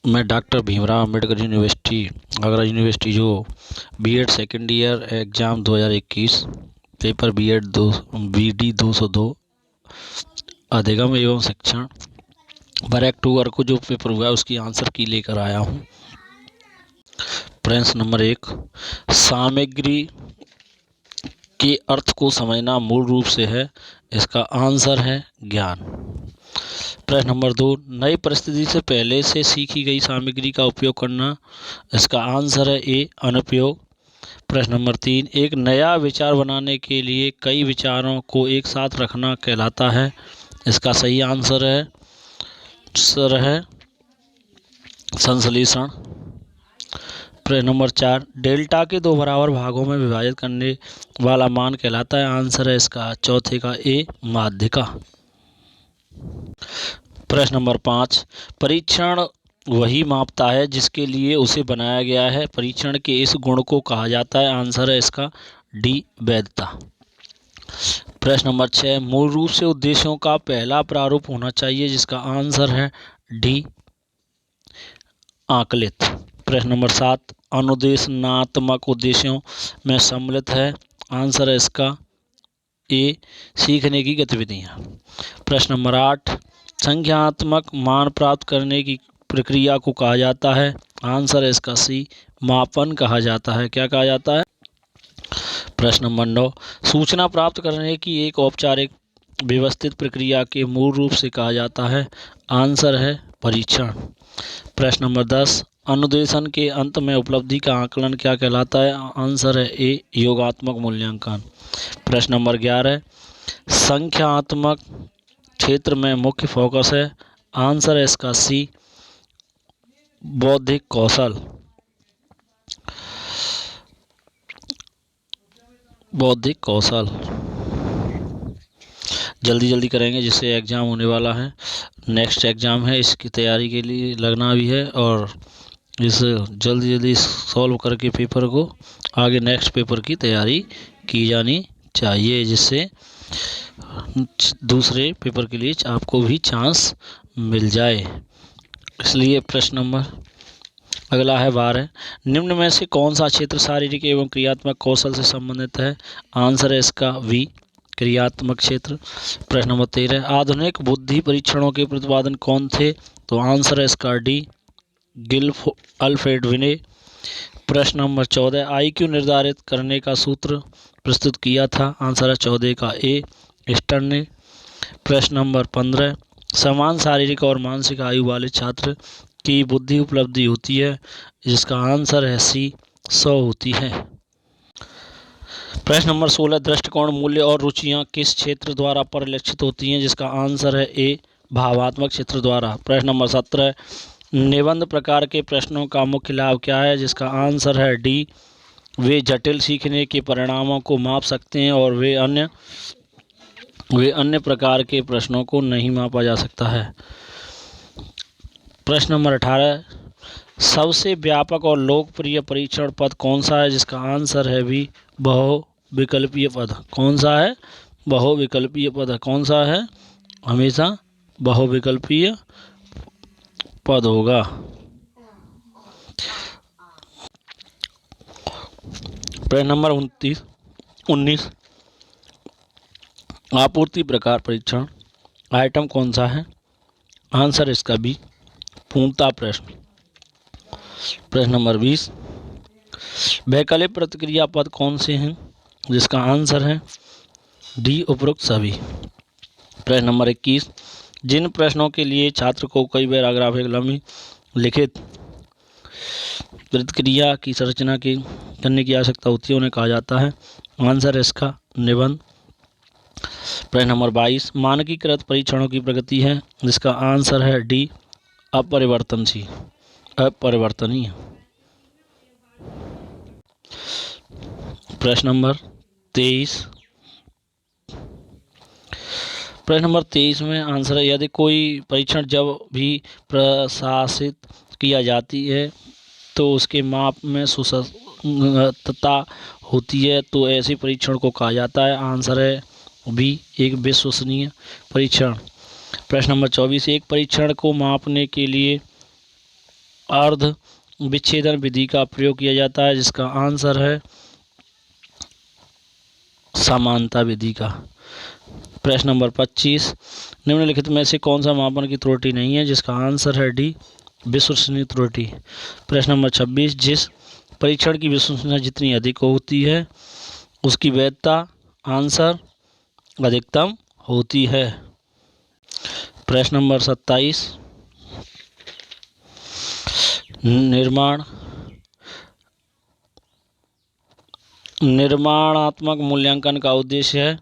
मैं doctor Bhimrao Ambedkar university Agra university जो BEd second year exam 2021 paper BD 202 अधिगम एवं शिक्षण 12 अक्टूबर को जो पेपर हुआ है उसकी आंसर की लेकर आया हूँ। प्रश्न नंबर 1, सामग्री के अर्थ को समझना मूल रूप से है, इसका आंसर है ज्ञान। प्रश्न नंबर 2, नई परिस्थिति से पहले से सीखी गई सामग्री का उपयोग करना, इसका आंसर है ए अनुपयोग। प्रश्न नंबर 3, एक नया विचार बनाने के लिए कई विचारों को एक साथ रखना कहलाता है, इसका सही आंसर है संश्लेषण। प्रश्न नंबर 4, डेल्टा के 2 बराबर भागों में विभाजित करने वाला मान कहलाता है, आंसर है इसका चौथे का ए माध्यिका। प्रश्न नंबर 5, परीक्षण वही मापता है जिसके लिए उसे बनाया गया है, परीक्षण के इस गुण को कहा जाता है, आंसर है इसका डी वैधता। प्रश्न नंबर 6, मूल रूप से उद्देश्यों का पहला प्रारूप होना चाहिए, जिसका आंसर है डी आकलित। प्रश्न नंबर 7, अनुदेशनात्मक उद्देश्यों में सम्मिलित है, आंसर है इसका ए सीखने की गतिविधियाँ। प्रश्न नंबर 8, संख्यात्मक मान प्राप्त करने की प्रक्रिया को कहा जाता है, आंसर है इसका सी मापन कहा जाता है। क्या कहा जाता है? प्रश्न नंबर 9, सूचना प्राप्त करने की एक औपचारिक व्यवस्थित प्रक्रिया के मूल रूप से कहा जाता है, आंसर है परीक्षण। प्रश्न नंबर 10, अनुदेशन के अंत में उपलब्धि का आकलन क्या कहलाता है, आंसर है ए योगात्मक मूल्यांकन। प्रश्न नंबर 11, संख्यात्मक क्षेत्र में मुख्य फोकस है, आंसर है इसका सी बौद्धिक कौशल। बौद्धिक कौशल जल्दी करेंगे जिससे एग्ज़ाम होने वाला है, नेक्स्ट एग्ज़ाम है, इसकी तैयारी के लिए लगना भी है और इस जल्दी सॉल्व करके पेपर को आगे नेक्स्ट पेपर की तैयारी की जानी चाहिए, जिससे दूसरे पेपर के लिए आपको भी चांस मिल जाए। इसलिए प्रश्न नंबर अगला है 12, निम्न में से कौन सा क्षेत्र शारीरिक एवं क्रियात्मक कौशल से संबंधित है, आंसर है इसका वी क्रियात्मक क्षेत्र। प्रश्न नंबर 13, आधुनिक बुद्धि परीक्षणों के प्रतिपादन कौन थे, तो आंसर है इसका डी अल्फ्रेड विने। प्रश्न नंबर 14, IQ निर्धारित करने का सूत्र प्रस्तुत किया था, आंसर है 14 का ए स्टर ने। प्रश्न नंबर 15, समान शारीरिक और मानसिक आयु वाले छात्र की बुद्धि उपलब्धि होती है, जिसका आंसर है सी 100 होती है। प्रश्न नंबर 16, दृष्टिकोण मूल्य और रुचियां किस क्षेत्र द्वारा परिलक्षित होती हैं, जिसका आंसर है ए भावात्मक क्षेत्र द्वारा। प्रश्न नंबर 17, निबंध प्रकार के प्रश्नों का मुख्य लाभ क्या है, जिसका आंसर है डी वे जटिल सीखने के परिणामों को माप सकते हैं और वे अन्य प्रकार के प्रश्नों को नहीं मापा जा सकता है। प्रश्न नंबर 18, सबसे व्यापक और लोकप्रिय परीक्षण पद कौन सा है, जिसका आंसर है भी बहुविकल्पीय पद। कौन सा है? बहुविकल्पीय पद। कौन सा है? हमेशा बहुविकल्पीय पद होगा। प्रश्न नंबर 19, आपूर्ति प्रकार परीक्षण आइटम कौन सा है, आंसर इसका बी पूर्णता प्रश्न। प्रश्न नंबर 20, वैकल्पिक प्रतिक्रिया पद कौन से हैं, जिसका आंसर है डी उपरोक्त सभी। प्रश्न नंबर 21, जिन प्रश्नों के लिए छात्र को कई पैराग्राफ लंबी लिखित प्रतिक्रिया की संरचना करने की आवश्यकता होती है, उन्हें कहा जाता है, आंसर है इसका निबंध। प्रश्न नंबर 22, मानकीकृत परीक्षणों की प्रगति है, जिसका आंसर है डी अपरिवर्तनीय। प्रश्न नंबर 23 में आंसर है, यदि कोई परीक्षण जब भी प्रशासित किया जाती है तो उसके माप में सुसंगतता होती है, तो ऐसे परीक्षण को कहा जाता है, आंसर है बी एक विश्वसनीय परीक्षण। प्रश्न नंबर 24, एक परीक्षण को मापने के लिए अर्ध विच्छेदन विधि का प्रयोग किया जाता है, जिसका आंसर है समानता विधि का। प्रश्न नंबर 25, निम्नलिखित में से कौन सा मापन की त्रुटि नहीं है, जिसका आंसर है डी विश्वसनीय त्रुटि। प्रश्न नंबर 26, जिस परीक्षण की विश्वसनीयता जितनी अधिक होती है उसकी वैधता आंसर अधिकतम होती है। प्रश्न नंबर 27, निर्माणात्मक मूल्यांकन का उद्देश्य है,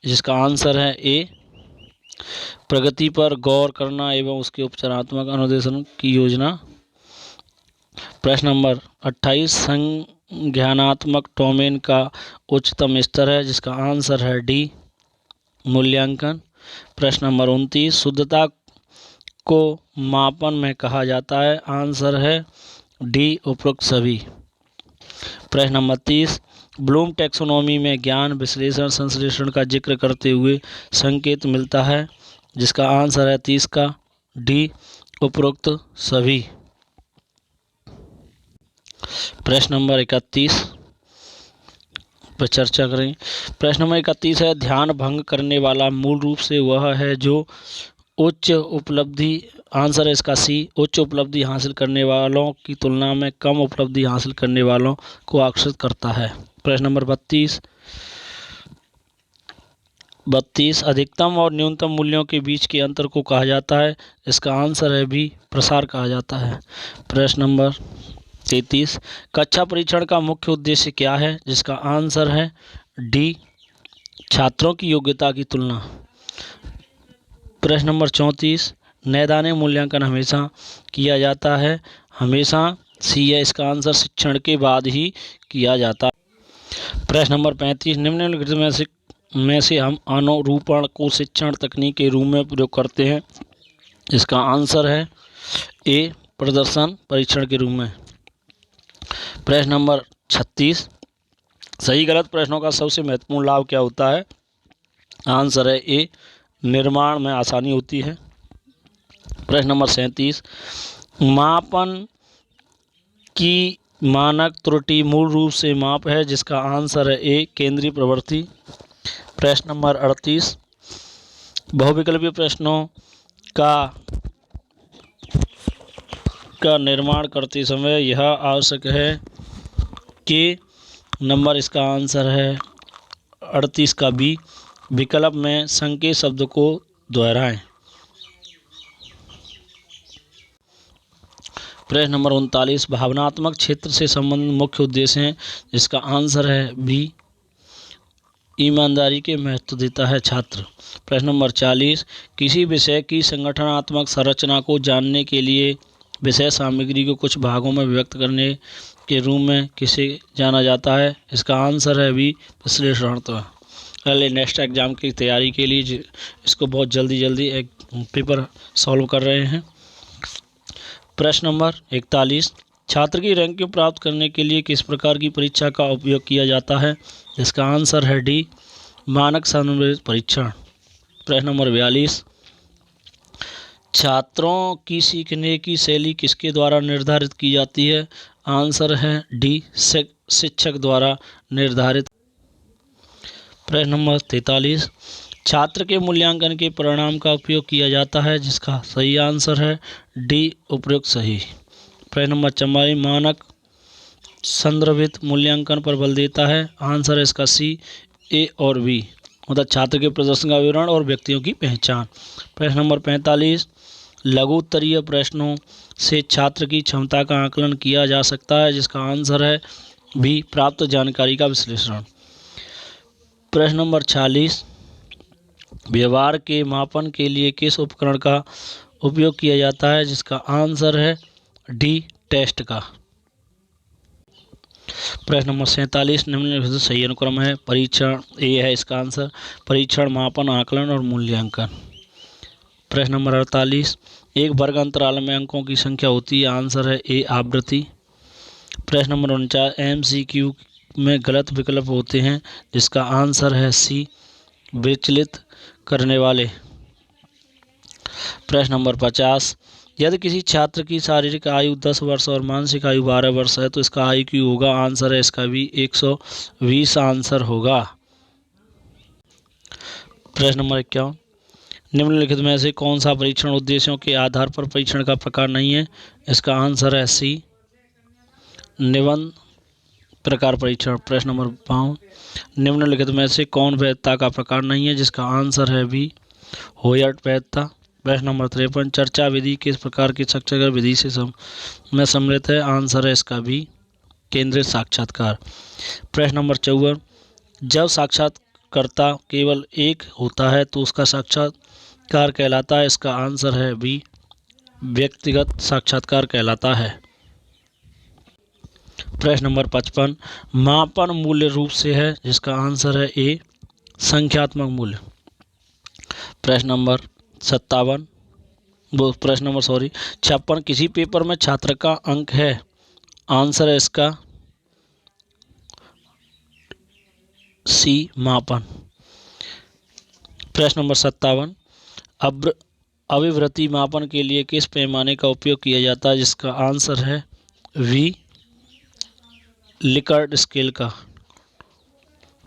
जिसका आंसर है ए प्रगति पर गौर करना एवं उसके उपचारात्मक अनुदेशन की योजना। प्रश्न नंबर 28, संज्ञानात्मक डोमेन का उच्चतम स्तर है, जिसका आंसर है डी मूल्यांकन। प्रश्न नंबर 29, शुद्धता को मापन में कहा जाता है, आंसर है डी उपरोक्त सभी। प्रश्न नंबर 30, ब्लूम टैक्सोनॉमी में ज्ञान विश्लेषण संश्लेषण का जिक्र करते हुए संकेत मिलता है, जिसका आंसर है 30 का डी उपरोक्त सभी। प्रश्न नंबर 31 पर चर्चा करें। प्रश्न नंबर 31 है, ध्यान भंग करने वाला मूल रूप से वह है जो उच्च उपलब्धि, आंसर है इसका सी, उच्च उपलब्धि हासिल करने वालों की तुलना में कम उपलब्धि हासिल करने वालों को आकर्षित करता है। प्रश्न नंबर 32, अधिकतम और न्यूनतम मूल्यों के बीच के अंतर को कहा जाता है, इसका आंसर है बी प्रसार कहा जाता है। प्रश्न नंबर 33, कक्षा परीक्षण का मुख्य उद्देश्य क्या है, जिसका आंसर है डी छात्रों की योग्यता की तुलना। प्रश्न नंबर 34, नैदानिक मूल्यांकन हमेशा किया जाता है, हमेशा सी है इसका आंसर, शिक्षण के बाद ही किया जाता है। प्रश्न नंबर 35, निम्नलिखित में से हम अनुरूपण को शिक्षण तकनीक के रूप में प्रयोग करते हैं, इसका आंसर है ए प्रदर्शन परीक्षण के रूप में। प्रश्न नंबर 36, सही गलत प्रश्नों का सबसे महत्वपूर्ण लाभ क्या होता है, आंसर है ए निर्माण में आसानी होती है। प्रश्न नंबर 37, मापन की मानक त्रुटि मूल रूप से माप है, जिसका आंसर है ए केंद्रीय प्रवृत्ति। प्रश्न नंबर 38, बहुविकल्पीय प्रश्नों का निर्माण करते समय यह आवश्यक है कि नंबर इसका आंसर है 38 का बी, विकल्प में संकेत शब्द को दोहराएं। प्रश्न नंबर 39, भावनात्मक क्षेत्र से संबंधित मुख्य उद्देश्य हैं, जिसका आंसर है बी ईमानदारी के महत्व देता है छात्र। प्रश्न नंबर 40, किसी विषय की संगठनात्मक संरचना को जानने के लिए विषय सामग्री को कुछ भागों में विभक्त करने के रूप में किसे जाना जाता है, इसका आंसर है बी विश्लेषणात्मक। पहले नेक्स्ट एग्जाम की तैयारी के लिए इसको बहुत जल्दी एक पेपर सॉल्व कर रहे हैं। प्रश्न नंबर 41, छात्र की रैंकिंग प्राप्त करने के लिए किस प्रकार की परीक्षा का उपयोग किया जाता है, इसका आंसर है डी मानक समन्वय परीक्षण। प्रश्न नंबर 42, छात्रों की सीखने की शैली किसके द्वारा निर्धारित की जाती है, आंसर है डी शिक्षक द्वारा निर्धारित। प्रश्न नंबर 43, छात्र के मूल्यांकन के परिणाम का उपयोग किया जाता है, जिसका सही आंसर है डी उपयुक्त सही। प्रश्न नंबर 44, मानक संदर्भित मूल्यांकन पर बल देता है, आंसर है इसका सी ए और बी, मतलब छात्र के प्रदर्शन का विवरण और व्यक्तियों की पहचान। प्रश्न नंबर 45, लघु उत्तरीय प्रश्नों से छात्र की क्षमता का आकलन किया जा सकता है, जिसका आंसर है बी प्राप्त जानकारी का विश्लेषण। प्रश्न नंबर 46, व्यवहार के मापन के लिए किस उपकरण का उपयोग किया जाता है, जिसका आंसर है डी टेस्ट का। प्रश्न नंबर 47, निम्नलिखित सही अनुक्रम है, परीक्षण ए है इसका आंसर, परीक्षण मापन आकलन और मूल्यांकन। प्रश्न नंबर 48, एक वर्ग अंतराल में अंकों की संख्या होती है, आंसर है ए आवृत्ति। प्रश्न नंबर 49, MCQ में गलत विकल्प होते हैं, जिसका आंसर है सी विचलित करने वाले। प्रश्न नंबर 50, यदि किसी छात्र की शारीरिक आयु 10 वर्ष और मानसिक आयु 12 वर्ष है तो इसका IQ होगा, आंसर है इसका भी 120 आंसर होगा। प्रश्न नंबर 51, निम्नलिखित में से कौन सा परीक्षण उद्देश्यों के आधार पर परीक्षण का प्रकार नहीं है? इसका आंसर है सी, निबंध प्रकार परीक्षण। प्रश्न नंबर 52, निम्नलिखित में से कौन वैधता का प्रकार नहीं है? जिसका आंसर है बी, होयट वैधता। प्रश्न नंबर 53, चर्चा विधि किस प्रकार की साक्षात्कार विधि से में सम्मिलित है? आंसर है इसका बी, केंद्रित साक्षात्कार। प्रश्न नंबर 54, जब साक्षात्कारकर्ता केवल एक होता है तो उसका साक्षात्कार कहलाता है? इसका आंसर है बी, व्यक्तिगत साक्षात्कार कहलाता है। प्रश्न नंबर 55, मापन मूल्य रूप से है? जिसका आंसर है ए, संख्यात्मक मूल्य। प्रश्न नंबर 56, किसी पेपर में छात्र का अंक है? आंसर है इसका सी, मापन। प्रश्न नंबर 57, अभिवृद्धि मापन के लिए किस पैमाने का उपयोग किया जाता है? जिसका आंसर है वी, लिकर्ट स्केल का।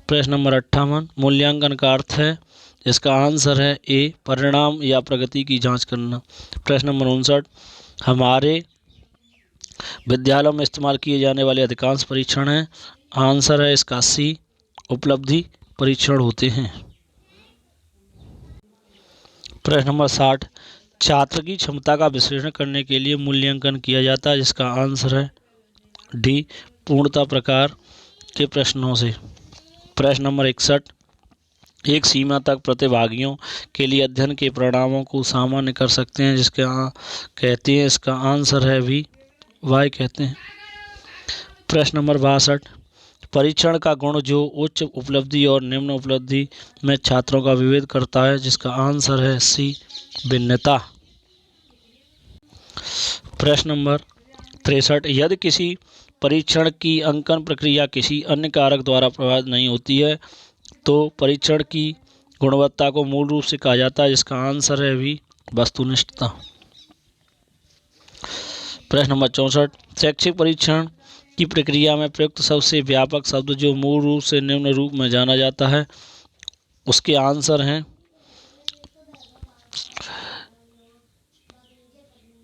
प्रश्न नंबर 58, मूल्यांकन का अर्थ है? इसका आंसर है ए, परिणाम या प्रगति की जांच करना। प्रश्न नंबर 59, हमारे विद्यालयों में इस्तेमाल किए जाने वाले अधिकांश परीक्षण हैं? आंसर है इसका सी, उपलब्धि परीक्षण होते हैं। प्रश्न नंबर 60, छात्र की क्षमता का विश्लेषण करने के लिए मूल्यांकन किया जाता है? जिसका आंसर है डी, पूर्णता प्रकार के प्रश्नों से। प्रश्न नंबर 61, एक सीमा तक प्रतिभागियों के लिए अध्ययन के परिणामों को सामान्य कर सकते हैं? जिसके कहते हैं? इसका आंसर है भी, वाई कहते हैं। प्रश्न नंबर 62, परीक्षण का गुण जो उच्च उपलब्धि और निम्न उपलब्धि में छात्रों का विभेद करता है? जिसका आंसर है सी, भिन्नता। प्रश्न नंबर 63, यदि किसी परीक्षण की अंकन प्रक्रिया किसी अन्य कारक द्वारा प्रभावित नहीं होती है तो परीक्षण की गुणवत्ता को मूल रूप से कहा जाता है? जिसका आंसर है भी, वस्तुनिष्ठता। प्रश्न नंबर 64, शैक्षिक परीक्षण की प्रक्रिया में प्रयुक्त सबसे व्यापक शब्द जो मूल रूप से निम्न रूप में जाना जाता है? उसके आंसर हैं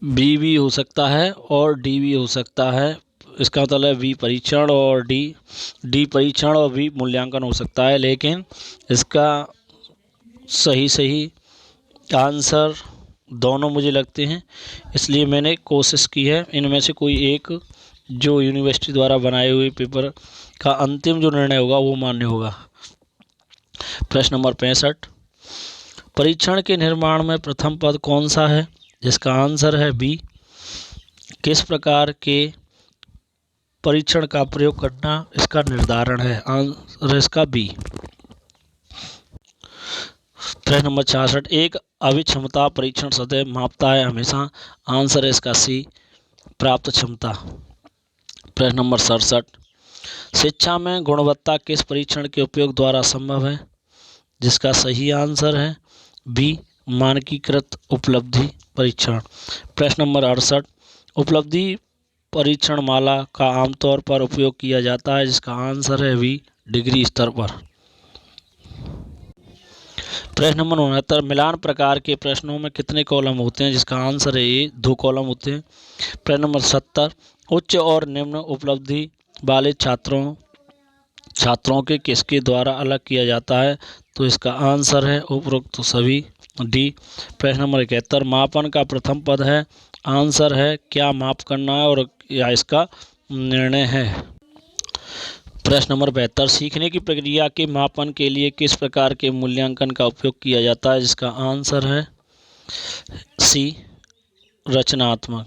बी भी हो सकता है और डी भी हो सकता है। इसका मतलब है वी परीक्षण और डी परीक्षण और वी मूल्यांकन हो सकता है, लेकिन इसका सही आंसर दोनों मुझे लगते हैं, इसलिए मैंने कोशिश की है इनमें से कोई एक जो यूनिवर्सिटी द्वारा बनाए हुए पेपर का अंतिम जो निर्णय होगा वो मान्य होगा। प्रश्न नंबर 65, परीक्षण के निर्माण में प्रथम पद कौन सा है? जिसका आंसर है बी, किस प्रकार के परीक्षण का प्रयोग करना इसका निर्धारण है? आंसर इसका बी। प्रश्न नंबर 66, एक अभिक्षमता परीक्षण सदैव मापता है हमेशा? आंसर है इसका सी, प्राप्त क्षमता। प्रश्न नंबर 67, शिक्षा में गुणवत्ता किस परीक्षण के उपयोग द्वारा संभव है? जिसका सही आंसर है बी, मानकीकृत उपलब्धि परीक्षण। प्रश्न नंबर 68, उपलब्धि परीक्षण माला का आमतौर पर उपयोग किया जाता है? जिसका आंसर है बी, डिग्री स्तर पर। प्रश्न नंबर 69, मिलान प्रकार के प्रश्नों में कितने कॉलम होते हैं? जिसका आंसर है ए, 2 कॉलम होते हैं। प्रश्न नंबर 70, उच्च और निम्न उपलब्धि वाले छात्रों के किसके द्वारा अलग किया जाता है? तो इसका आंसर है उपरोक्त सभी, डी। प्रश्न नंबर 71, मापन का प्रथम पद है? आंसर है क्या माप करना है और या इसका निर्णय है। प्रश्न नंबर 72, सीखने की प्रक्रिया के मापन के लिए किस प्रकार के मूल्यांकन का उपयोग किया जाता है? जिसका आंसर है सी, रचनात्मक।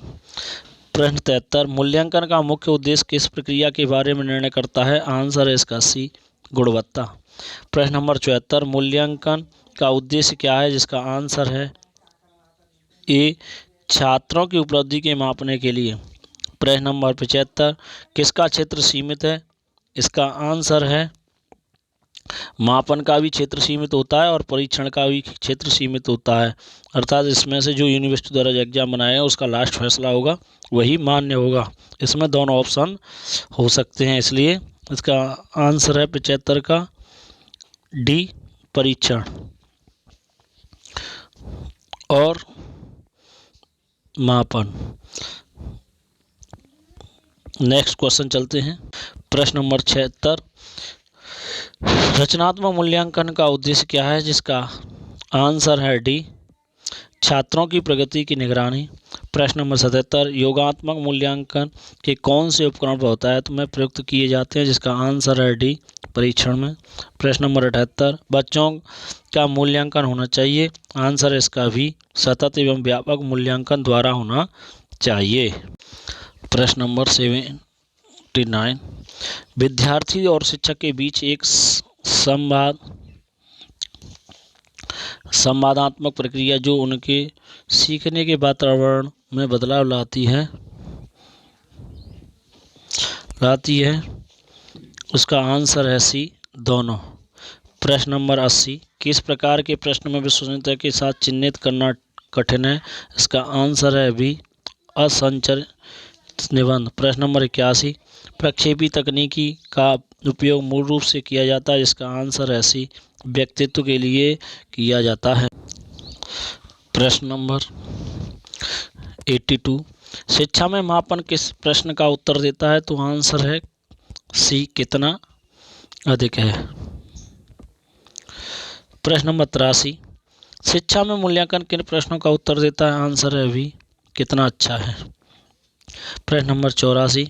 प्रश्न 73, मूल्यांकन का मुख्य उद्देश्य किस प्रक्रिया के बारे में निर्णय करता है? आंसर है इसका सी, गुणवत्ता। प्रश्न नंबर 74, मूल्यांकन का उद्देश्य क्या है? जिसका आंसर है ए, छात्रों की उपलब्धि के मापने के लिए। प्रश्न नंबर 75, किसका क्षेत्र सीमित है? इसका आंसर है मापन का भी क्षेत्र सीमित होता है और परीक्षण का भी क्षेत्र सीमित होता है, अर्थात इसमें से जो यूनिवर्सिटी द्वारा एग्जाम बनाया है उसका लास्ट फैसला होगा वही मान्य होगा। इसमें दोनों ऑप्शन हो सकते हैं, इसलिए इसका आंसर है 75 का डी, परीक्षण और मापन। नेक्स्ट क्वेश्चन चलते हैं। प्रश्न नंबर 76, रचनात्मक मूल्यांकन का उद्देश्य क्या है, जिसका आंसर है डी, छात्रों की प्रगति की निगरानी। प्रश्न नंबर 77, योगात्मक मूल्यांकन के कौन से उपकरण पर होता है तो में प्रयुक्त किए जाते हैं, जिसका आंसर है डी, परीक्षण में। प्रश्न नंबर 78, बच्चों का मूल्यांकन होना चाहिए, आंसर है इसका भी, सतत एवं व्यापक मूल्यांकन द्वारा होना चाहिए। प्रश्न नंबर 79, विद्यार्थी और शिक्षक के बीच एक संवादात्मक प्रक्रिया जो उनके सीखने के वातावरण में बदलाव लाती है उसका आंसर है सी, दोनों। प्रश्न नंबर 80, किस प्रकार के प्रश्न में विश्वसनीयता के साथ चिन्हित करना कठिन है, इसका आंसर है बी, असंरचित निबंध। प्रश्न नंबर 81, प्रक्षेपी तकनीकी का उपयोग मूल रूप से किया जाता है, इसका आंसर है सी, व्यक्तित्व के लिए किया जाता है। प्रश्न नंबर 82, शिक्षा में मापन किस प्रश्न का उत्तर देता है तो आंसर है सी, कितना अधिक है। प्रश्न नंबर 83, शिक्षा में मूल्यांकन किन प्रश्नों का उत्तर देता है, आंसर है बी, कितना अच्छा है। प्रश्न नंबर 84,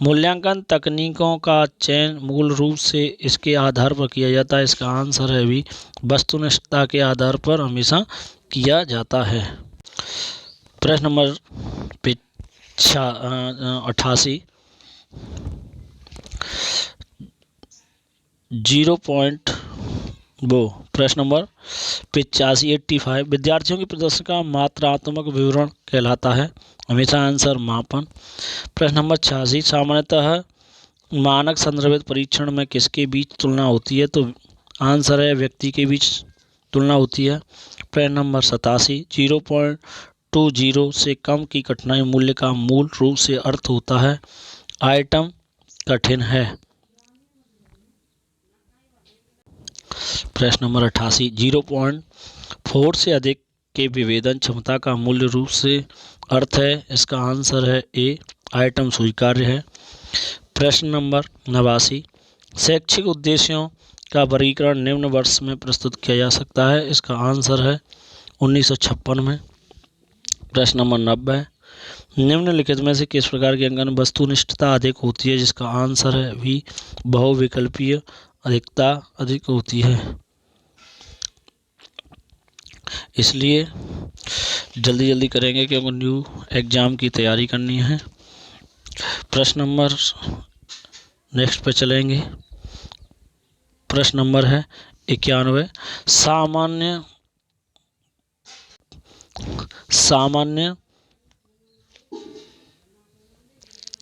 मूल्यांकन तकनीकों का चयन मूल रूप से इसके आधार पर किया जाता है, इसका आंसर है भी, वस्तुनिष्ठता के आधार पर हमेशा किया जाता है। प्रश्न नंबर 88, 0.2। प्रश्न नंबर 85, विद्यार्थियों के प्रदर्शन का मात्रात्मक विवरण कहलाता है, हमेशा आंसर मापन। प्रश्न नंबर 86, सामान्यतः मानक संदर्भित परीक्षण में किसके बीच तुलना होती है तो आंसर है व्यक्ति के बीच तुलना होती है। प्रश्न नंबर 87, 0.20 से कम की कठिनाई मूल्य का मूल रूप से अर्थ होता है आइटम कठिन है। प्रश्न नंबर 88, 0.4 से अधिक के विभेदन क्षमता का मूल्य रूप से अर्थ है, इसका आंसर है ए, आइटम स्वीकार्य है। प्रश्न नंबर 89, शैक्षिक उद्देश्यों का वर्गीकरण निम्न वर्ष में प्रस्तुत किया जा सकता है, इसका आंसर है 1956 में। प्रश्न नंबर 90, निम्नलिखित में से किस प्रकार के अंकन वस्तुनिष्ठता अधिक होती है, जिसका आंसर है भी, बहुविकल्पीय अधिकता अधिक होती है, इसलिए जल्दी जल्दी करेंगे क्योंकि न्यू एग्ज़ाम की तैयारी करनी है। प्रश्न नंबर नेक्स्ट पे चलेंगे। प्रश्न नंबर है 91,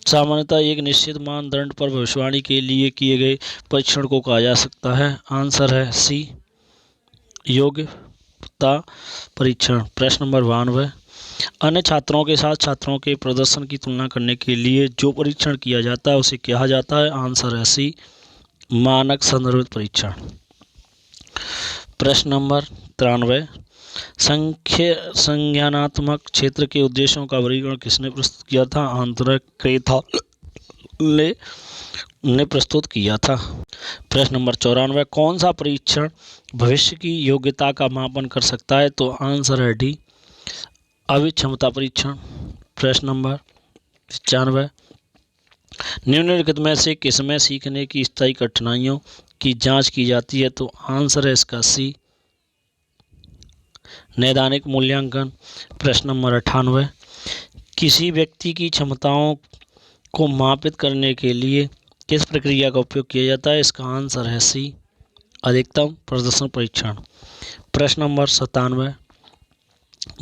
सामान्यतः एक निश्चित मानदंड पर भविष्यवाणी के लिए किए गए परीक्षण को कहा जा सकता है, आंसर है सी, योग्यता परीक्षण। प्रश्न नंबर 92, अन्य छात्रों के साथ छात्रों के प्रदर्शन की तुलना करने के लिए जो परीक्षण किया जाता है उसे कहा जाता है, आंसर है सी, मानक संदर्भित परीक्षण। प्रश्न नंबर 93, संज्ञानात्मक क्षेत्र के उद्देश्यों का वर्गीकरण किसने प्रस्तुत किया था, आंसर क्रेथॉल ने प्रस्तुत किया था। प्रश्न नंबर 94, कौन सा परीक्षण भविष्य की योग्यता का मापन कर सकता है तो आंसर है डी, अभिक्षमता परीक्षण। प्रश्न नंबर 95, निम्नलिखित में से किसमें सीखने की स्थायी कठिनाइयों की जांच की जाती है तो आंसर है इसका सी, नैदानिक मूल्यांकन। प्रश्न नंबर 98, किसी व्यक्ति की क्षमताओं को मापित करने के लिए किस प्रक्रिया का उपयोग किया जाता है, इसका आंसर है सी, अधिकतम प्रदर्शन परीक्षण। प्रश्न नंबर 97,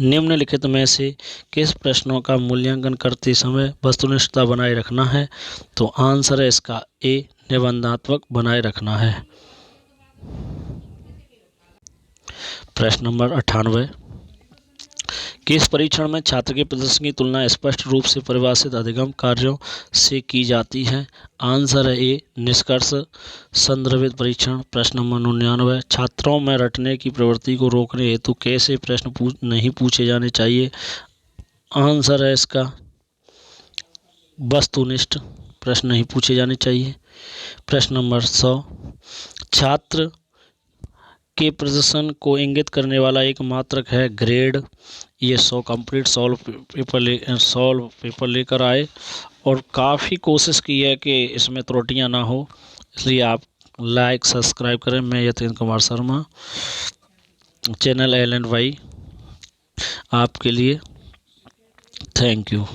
निम्नलिखित में से किस प्रश्नों का मूल्यांकन करते समय वस्तुनिष्ठता बनाए रखना है तो आंसर है इसका ए, निबंधात्मक बनाए रखना है। प्रश्न नंबर 98, किस परीक्षण में छात्र के प्रदर्शन की तुलना स्पष्ट रूप से परिभाषित अधिगम कार्यों से की जाती है? आंसर है ए निष्कर्ष संदर्भित परीक्षण। प्रश्न नंबर 99, छात्रों में रटने की प्रवृत्ति को रोकने हेतु कैसे प्रश्न नहीं पूछे जाने चाहिए? आंसर है इसका वस्तुनिष्ठ प्रश्न नहीं पूछे जाने चाहिए। प्रश्न नंबर 100, छात्र के प्रदर्शन को इंगित करने वाला एक मात्रक है ग्रेड। ये 100 कंप्लीट सॉल्व पेपर लेकर आए और काफ़ी कोशिश की है कि इसमें त्रुटियां ना हो, इसलिए आप लाइक सब्सक्राइब करें। मैं यतीन कुमार शर्मा, चैनल LNY आपके लिए। Thank you.